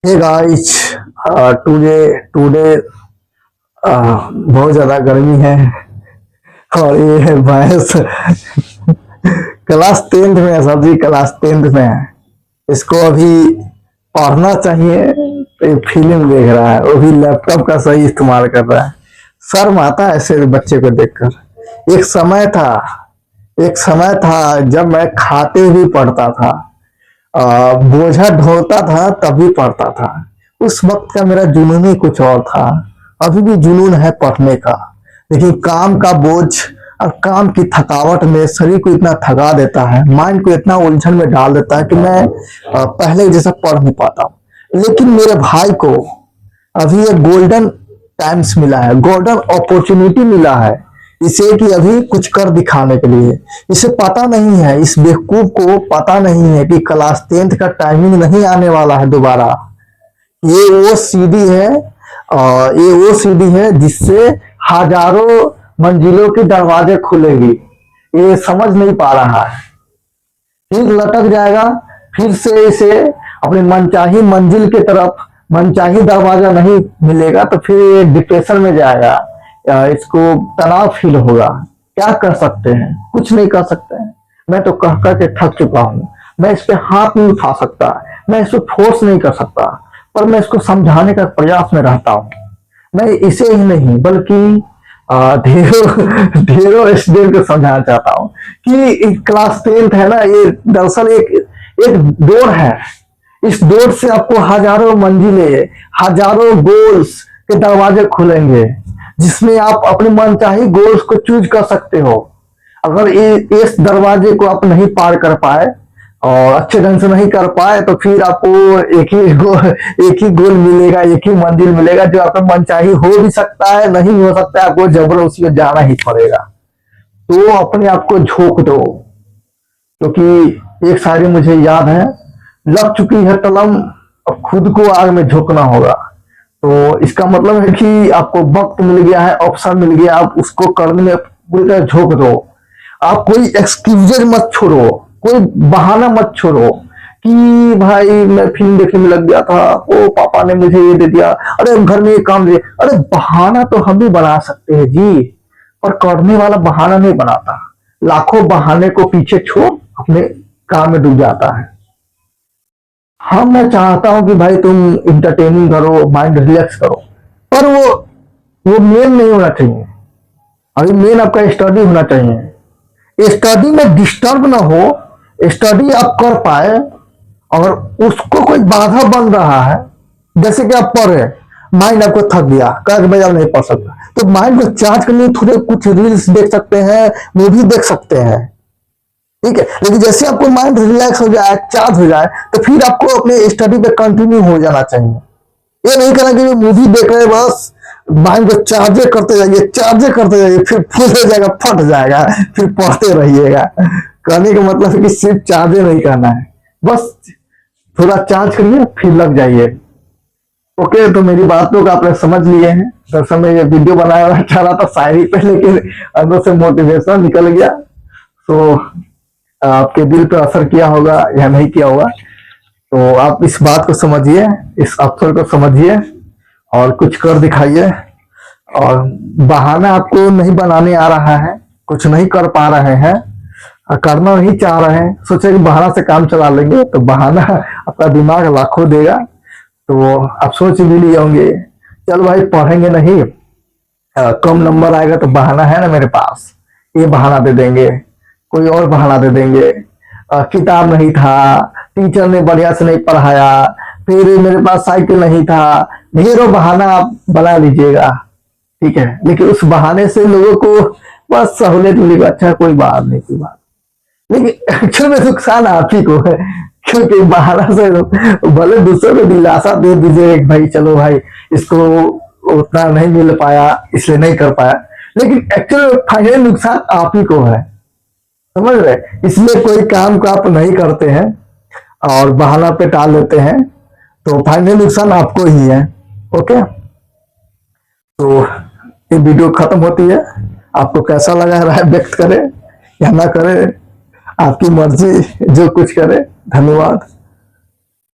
Hey guys, today today बहुत ज्यादा गर्मी है और ये है भैंस क्लास 10th में है। सब्जी क्लास 10th में है। इसको अभी पढ़ना चाहिए तो ये फिल्म देख रहा है, वो भी लैपटॉप का सही इस्तेमाल कर रहा है। शर्म आता है ऐसे बच्चे को देखकर। एक समय था जब मैं खाते हुए पढ़ता था, बोझा ढोता था तभी पढ़ता था। उस वक्त का मेरा जुनून ही कुछ और था। अभी भी जुनून है पढ़ने का, लेकिन काम का बोझ और काम की थकावट में शरीर को इतना थका देता है, माइंड को इतना उलझन में डाल देता है कि मैं पहले जैसा पढ़ नहीं पाता हूँ। लेकिन मेरे भाई को अभी एक गोल्डन टाइम्स मिला है, गोल्डन अपॉर्चुनिटी मिला है इसे कि अभी कुछ कर दिखाने के लिए। इसे पता नहीं है, इस बेवकूफ को पता नहीं है कि क्लास 10th का टाइमिंग नहीं आने वाला है दोबारा। ये वो सीढ़ी है, ये वो सीढ़ी है जिससे हजारों मंजिलों के दरवाजे खुलेंगी। ये समझ नहीं पा रहा है, फिर लटक जाएगा, फिर से इसे अपनी मनचाही मंजिल की तरफ मनचाही दरवाजा नहीं मिलेगा तो फिर ये डिप्रेशन में जाएगा, इसको तनाव फील होगा। क्या कर सकते हैं? कुछ नहीं कर सकते हैं। मैं तो कह कर के थक चुका हूँ। मैं इस पे हाथ नहीं उठा सकता, मैं इसको फोर्स नहीं कर सकता, पर मैं इसको समझाने का प्रयास में रहता हूँ। मैं इसे ही नहीं बल्कि ढेरों ढेरों स्टूडेंट को समझाना चाहता हूँ कि क्लास 10th है ना, ये दरअसल एक डोर है। इस डोर से आपको हजारों मंजिलें, हजारों गोल्स के दरवाजे खुलेंगे, जिसमें आप अपने मनचाही गोल्स को चूज कर सकते हो। अगर इस दरवाजे को आप नहीं पार कर पाए और अच्छे ढंग से नहीं कर पाए तो फिर आपको एक ही गोल मिलेगा, एक ही मंजिल मिलेगा, जो आपका मनचाही हो भी सकता है, नहीं हो सकता है, आपको जबरदस्ती में जाना ही पड़ेगा। तो अपने आप को झोंक दो, क्योंकि एक शायरी मुझे याद है, लग चुकी है कलम, अब खुद को आग में झोंकना होगा। तो इसका मतलब है कि आपको वक्त मिल गया है, ऑप्शन मिल गया, आप उसको करने में पूरी तरह झोंक दो। आप कोई एक्सक्यूजेज मत छोड़ो, कोई बहाना मत छोड़ो कि भाई मैं फिल्म देखने में लग गया था, ओ पापा ने मुझे ये दे दिया, अरे घर में ये काम दे। अरे बहाना तो हम भी बना सकते हैं जी, पर करने वाला बहाना नहीं बनाता। लाखों बहाने को पीछे छोड़ अपने काम में डूब जाता है। हाँ, मैं चाहता हूं कि भाई तुम इंटरटेनिंग करो, माइंड रिलैक्स करो, पर वो मेन नहीं होना चाहिए। अभी मेन आपका स्टडी होना चाहिए। स्टडी में डिस्टर्ब ना हो, स्टडी आप कर पाए, और उसको कोई बाधा बन रहा है, जैसे कि आप पढ़ रहे, माइंड आपको थक गया, कल मैं नहीं पढ़ सकता, तो माइंड को चार्ज करने थोड़े कुछ रील्स देख सकते हैं, मूवी देख सकते हैं, ठीक है। लेकिन जैसे आपको माइंड रिलैक्स हो जाए, चार्ज हो जाए, तो फिर आपको अपने स्टडी पे कंटिन्यू हो जाना चाहिए। ये नहीं करना कि मूवी देख रहे बस माइंड को चार्जे करते जाइए, फिर फुल हो जाएगा, फट जाएगा, फिर पढ़ते रहिएगा। कहने का मतलब है कि सिर्फ चार्जे नहीं करना है, बस थोड़ा चार्ज करिए फिर लग जाइए। ओके, तो मेरी बातों को आपने समझ लिए हैं। दरअसल मैं ये वीडियो बनाया चाह रहा था शायरी पे, लेकिन अंदर से मोटिवेशन निकल गया। तो आपके दिल पर असर किया होगा या नहीं किया होगा, तो आप इस बात को समझिए, इस अवसर को समझिए और कुछ कर दिखाइए। और बहाना आपको नहीं बनाने आ रहा है, कुछ नहीं कर पा रहे हैं, करना नहीं चाह रहे हैं, सोचे कि बहाना से काम चला लेंगे, तो बहाना आपका दिमाग लाखों देगा। तो आप सोच भी लिए होंगे, चल भाई पढ़ेंगे नहीं, कम नंबर आएगा तो बहाना है ना मेरे पास, ये बहाना दे देंगे, कोई और बहाना दे देंगे, किताब नहीं था, टीचर ने बढ़िया से नहीं पढ़ाया, फिर मेरे पास साइकिल नहीं था, ढेरों बहाना आप बना लीजिएगा, ठीक है। लेकिन उस बहाने से लोगों को बस सहूलियत मिलेगी, अच्छा कोई बात नहीं, कोई बात। लेकिन एक्चुअल में नुकसान आप ही को है, क्योंकि बहाना से भले दूसरों को दिलासा दे दीजिए भाई चलो भाई इसको उतना नहीं मिल पाया इसलिए नहीं कर पाया, लेकिन एक्चुअल फाइनल नुकसान आप ही को है, समझ रहे। इसलिए कोई काम को आप नहीं करते हैं और बहाना पे टाल लेते हैं, तो फाइनल नुकसान आपको ही है। ओके, तो ये वीडियो खत्म होती है। आपको कैसा लगा राय व्यक्त करें या ना करें, आपकी मर्जी, जो कुछ करे। धन्यवाद।